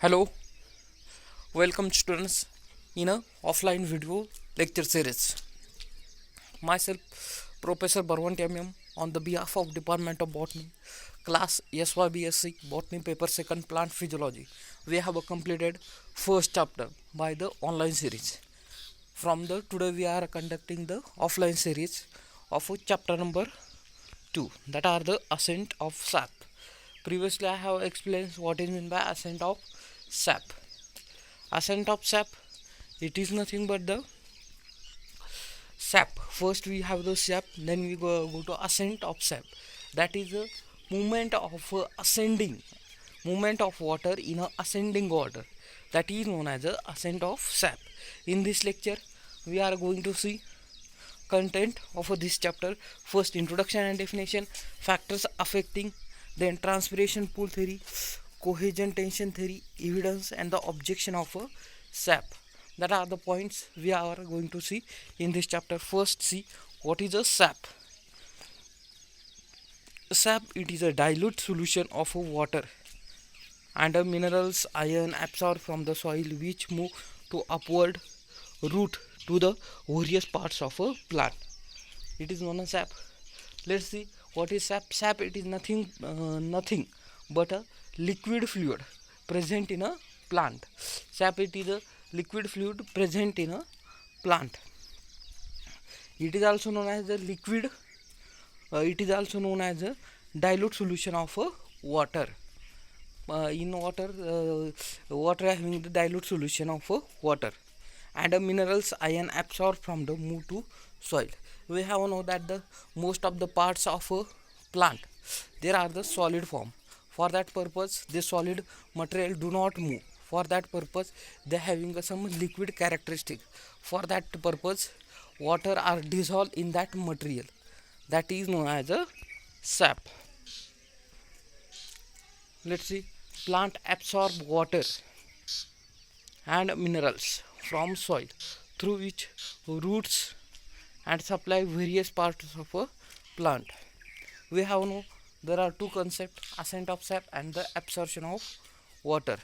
Hello, welcome students in a offline video lecture series. Myself, Professor Barwanti MM, on the behalf of Department of Botany, class SYBSc Botany paper second plant physiology. We have completed first chapter by the online series. From the today we are conducting the offline series of chapter number 2, that are the ascent of sap. Previously I have explained what is meant by ascent of sap. Ascent of sap, it is nothing but the sap. First we have the sap, then we go to ascent of sap. That is a movement of ascending, movement of water in a ascending order. That is known as the ascent of sap. In this lecture we are going to see content of this chapter. First, introduction and definition, factors affecting, then transpiration pool theory, cohesion tension theory, evidence and the objection of a sap. That are the points we are going to see in this chapter. First, see what is a sap. Sap, it is a dilute solution of water and minerals iron absorbed from the soil which move to upward root to the various parts of a plant. It is known as sap. Let's see what is sap. Sap, it is nothing but a liquid fluid present in a plant. Sap, it is a liquid fluid present in a plant. It is also known as the liquid. It is also known as a dilute solution of water. In water having the dilute solution of water, and minerals iron absorbed from the move to soil. We have know that the most of the parts of a plant, there are the solid form. For that purpose the solid material do not move. For that purpose they having some liquid characteristic. For that purpose water are dissolved in that material. That is known as a sap. Let's see, plant absorb water and minerals from soil through which roots and supply various parts of a plant. We have know there are two concepts, ascent of sap and the absorption of water.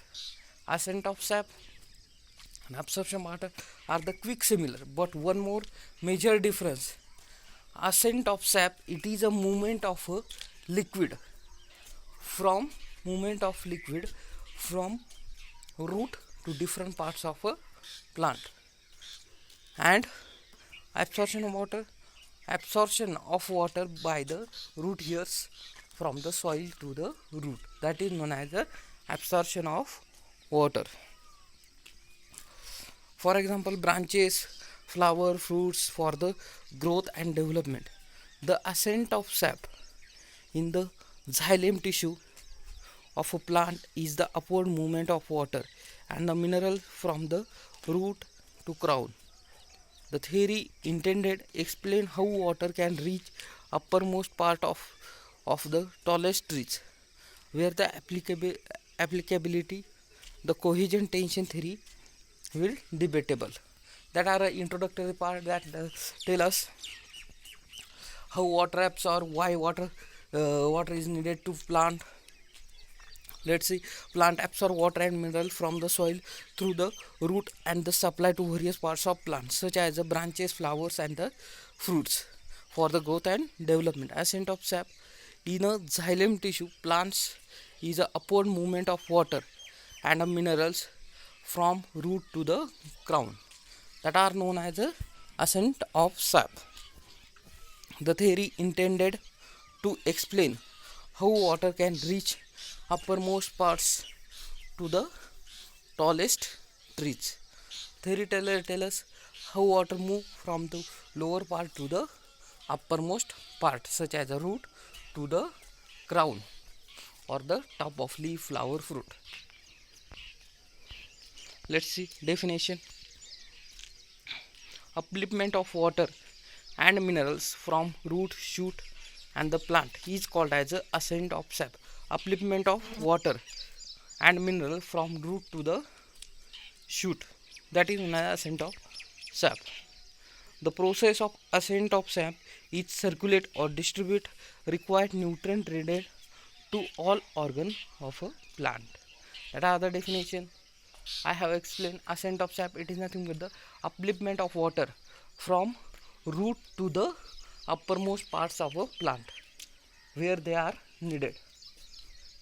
Ascent of sap and absorption water are the quick similar, but one more major difference. Ascent of sap, it is a movement of a liquid from root to different parts of a plant. And absorption of water by the root hairs from the soil to the root. That is known as the absorption of water. For example, branches, flower, fruits for the growth and development. The ascent of sap in the xylem tissue of a plant is the upward movement of water and the mineral from the root to crown. The theory intended explain how water can reach uppermost part of the tallest trees, where the applicability, the cohesion tension theory will debatable. That are introductory part that tell us how water absorb, why water is needed to plant. Let's see, plant absorb water and mineral from the soil through the root and the supply to various parts of plants such as the branches, flowers and the fruits for the growth and development. Ascent of sap in a xylem tissue plants is a upward movement of water and minerals from root to the crown, that are known as the ascent of sap. The theory intended to explain how water can reach uppermost parts to the tallest trees. Theory tell us how water move from the lower part to the uppermost part, such as the root to the crown or the top of leaf, flower, fruit. Let's see definition. Upliftment of water and minerals from root, shoot and the plant is called as a ascent of sap. Upliftment of water and mineral from root to the shoot, that is known as ascent of sap. The process of ascent of sap is circulate or distribute required nutrient needed to all organ of a plant. That are the definition I have explained. Ascent of sap, it is nothing but the upliftment of water from root to the uppermost parts of a plant where they are needed.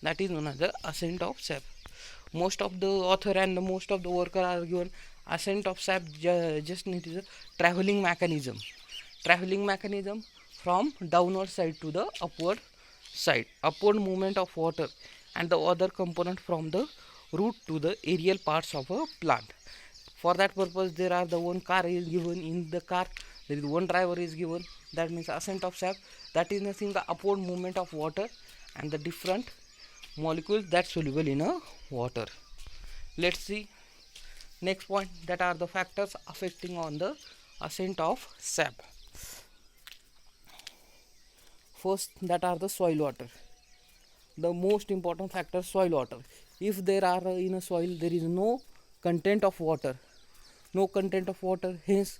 That is known as the ascent of sap. Most of the author and most of the worker are given ascent of sap just it is a traveling mechanism. Traveling mechanism from downward side to the upward side. Upward movement of water and the other component from the root to the aerial parts of a plant. For that purpose, there are the one car is given. In the car there is one driver is given. That means ascent of sap. That is nothing the upward movement of water and the different molecules that soluble in a water. Let's see next point, that are the factors affecting on the ascent of sap. First, that are the soil water. The most important factor, soil water. If there are in a soil there is no content of water, hence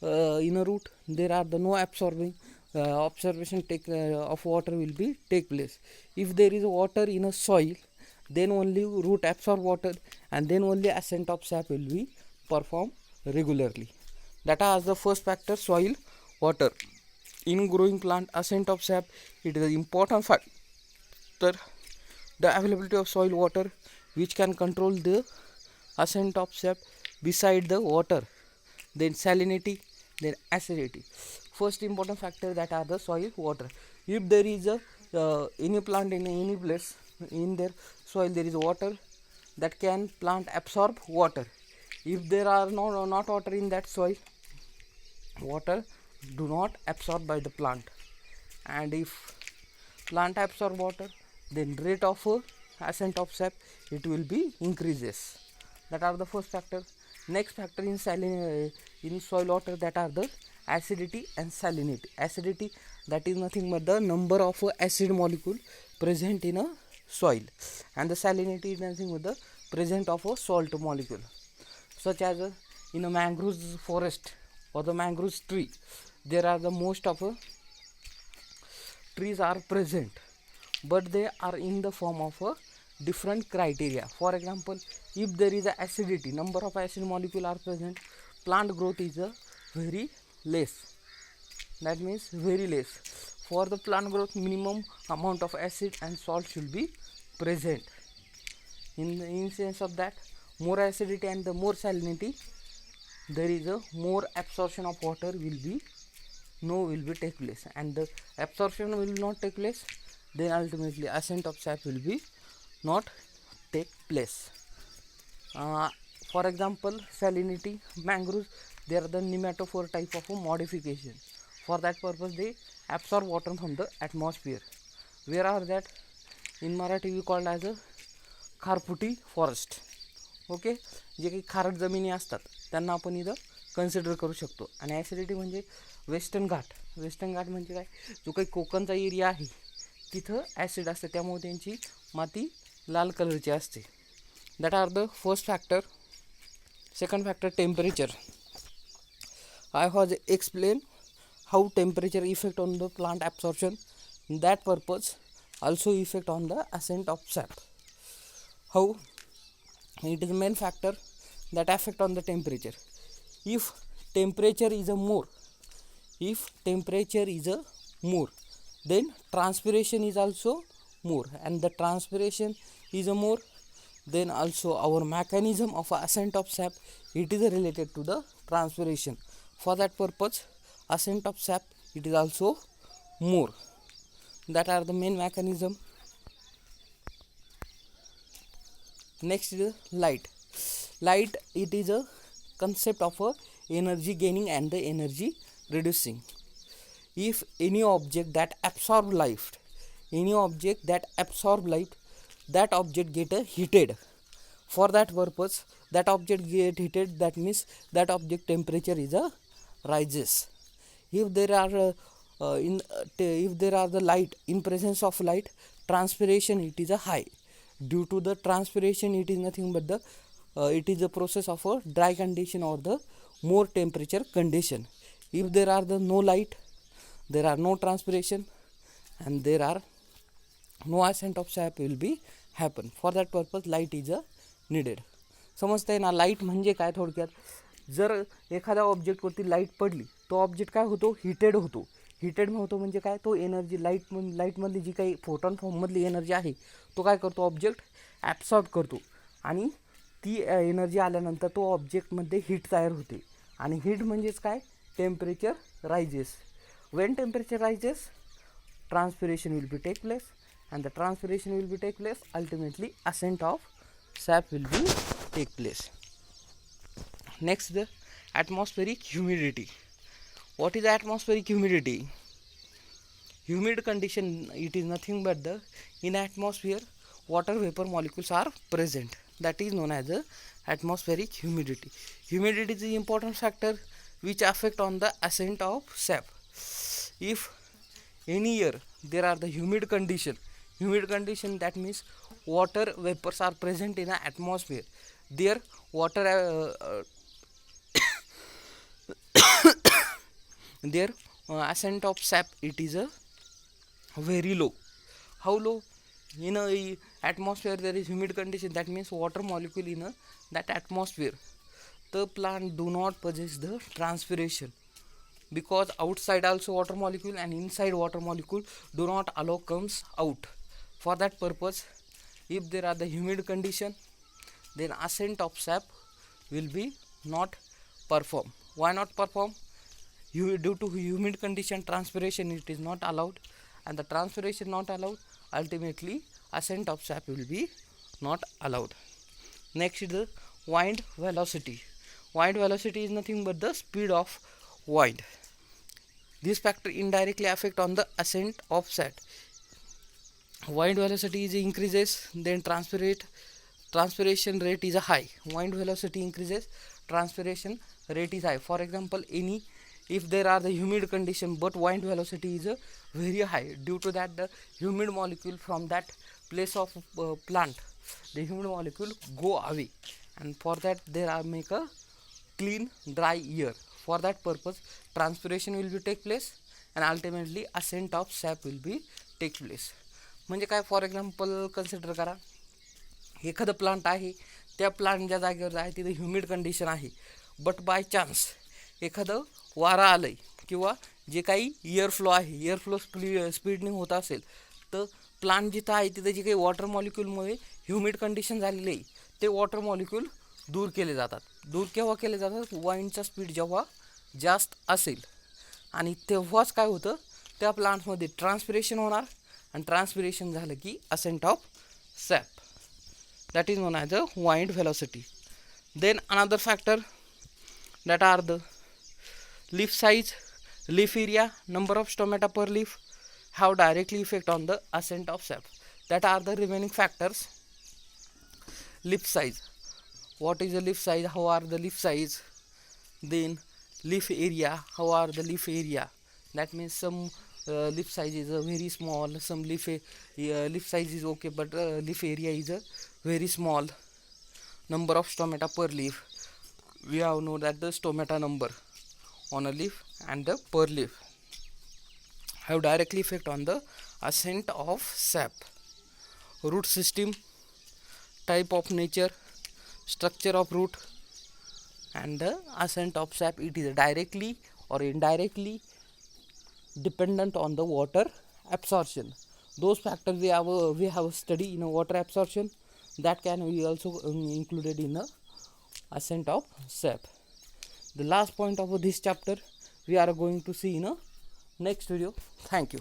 in a root there are the no absorbing observation of water will be take place. If there is water in a soil, then only root absorb water and then only ascent of sap will be performed regularly. That is the first factor, soil water. In growing plant, ascent of sap, it is an important factor. The availability of soil water which can control the ascent of sap beside the water, then salinity, then acidity. First important factor, that are the soil water. If there is a any plant in any place, in their soil there is water, that can plant absorb water. If there are not water in that soil, water do not absorb by the plant, and if plant absorb water, then rate of ascent of sap it will be increases. That are the first factor. Next factor in in soil water, that are the acidity and salinity. Acidity, that is nothing but the number of acid molecule present in a soil, and the salinity is nothing but the presence of a salt molecule. Such as in a mangrove forest or the mangrove tree, there are the most of trees are present, but they are in the form of a different criteria. For example, if there is a acidity, number of acid molecule are present, plant growth is a very less. That means very less. For the plant growth, minimum amount of acid and salt should be present. In sense of that, more acidity and the more salinity, there is a more absorption of water will be take place, and the absorption will not take place, then ultimately ascent of sap will be not take place. For example, salinity, mangroves, they are the nematophore type of a modification. For that purpose they absorb water from the atmosphere. Where are that? In Marathi we called as a खारफुटी forest. Okay, जे काही खारट जमिनी असतात त्यांना आपण इथं consider करू शकतो. आणि ॲसिडिटी म्हणजे वेस्टर्न घाट. वेस्टर्न घाट म्हणजे काय, जो काही कोकणचा एरिया आहे तिथं ॲसिड असते, त्यामुळे त्यांची माती लाल कलरची असते. That are the first factor. Second factor, temperature. I has explain how temperature effect on the plant absorption. That purpose also effect on the ascent of sap. How? It is the main factor that affect on the temperature. If temperature is a more, then transpiration is also more, and the transpiration is a more, then also our mechanism of ascent of sap, it is related to the transpiration. For that purpose, ascent of sap, it is also more. That are the main mechanism. Next is light. Light, it is a concept of a energy gaining and the energy reducing. If any object that absorb light, that object get heated. For that purpose, that object get heated, that means that object temperature is rises. If there are if there are the light, in presence of light, transpiration it is a high. Due to the transpiration, it is nothing but the it is a process of a dry condition or the more temperature condition. If there are the no light, there are no transpiration, and there are no ascent of sap will be happen. For that purpose, light is a needed. समजतंय ना. Light म्हणजे काय थोडक्यात, जर एखाद्या ऑब्जेक्टवरती light पडली, तो object काय होतो, हिटेड होतो. हिटेड होतो म्हणजे काय, तो एनर्जी लाईटमधली जी काही फोटॉन फॉर्ममधली एनर्जी आहे, तो काय करतो, ऑब्जेक्ट ॲब्सॉर्ब करतो. आणि ती एनर्जी आल्यानंतर तो ऑब्जेक्टमध्ये हीट तयार होते. आणि हीट म्हणजेच काय, temperature rises. When temperature rises, transpiration will be take place, and the transpiration will be take place, ultimately ascent of sap will be take place. Next, the atmospheric humidity. What is atmospheric humidity? Humid condition, it is nothing but the in atmosphere water vapor molecules are present, that is known as the atmospheric humidity. Humidity is the important factor which affect on the ascent of sap. If any year there are the humid condition, that means water vapors are present in the atmosphere, there water their ascent of sap, it is a very low. How low? In a atmosphere there is humid condition, that means water molecule in that atmosphere, the plant do not possess the transpiration, because outside also water molecule and inside water molecule do not allow comes out. For that purpose, if there are the humid condition, then ascent of sap will be not perform. Why not perform? Due to humid condition, transpiration it is not allowed, and the transpiration not allowed, ultimately ascent of sap will be not allowed. Next is the wind velocity. Wind velocity is nothing but the speed of wind. This factor indirectly affect on the ascent of sap. Wind velocity is increases, then transpiration rate is high. Wind velocity increases, transpiration rate is high. For example, if there are the humid condition but wind velocity is very high, due to that the humid molecule from that place of plant, the humid molecule go away, and for that there are make a clean dry air. For that purpose, transpiration will be take place, and ultimately ascent of sap will be take place. म्हणजे काय, for example consider करा, एखादं plant आहे, त्या plant ज्या जागेवर आहे तिथे ह्युमिड कंडिशन आहे, बट बाय चान्स एखादं वारा आलंय किंवा जे काही एअर फ्लो आहे, एअर फ्लो स्पीडने होत असेल, तर प्लांट जिथं आहे तिथे जे काही वॉटर मॉलिक्यूलमुळे ह्युमिड कंडिशन झालेली आहे, ते वॉटर मॉलिक्यूल दूर केले जातात. दूर केव्हा केले जातात, वाईंडचा स्पीड जेव्हा जास्त असेल, आणि तेव्हाच काय होतं, त्या प्लांटमध्ये ट्रान्सपिरेशन होणार, आणि ट्रान्सपिरेशन झालं की ascent of sap, that is known as the wind velocity. Then another factor that are the leaf size, leaf area, number of stomata per leaf have directly effect on the ascent of sap. That are the remaining factors. Leaf size, what is the leaf size, how are the leaf size, then leaf area, how are the leaf area, that means some leaf size is very small, some leaf size is okay, but leaf area is very small. Number of stomata per leaf, we have know that the stomata number on a leaf and the per leaf have directly effect on the ascent of sap. Root system, type of nature, structure of root, and the ascent of sap, it is directly or indirectly dependent on the water absorption. Those factors we have studied in a water absorption, that can be also included in a ascent of sap. The last point of this chapter we are going to see in a next video. Thank you.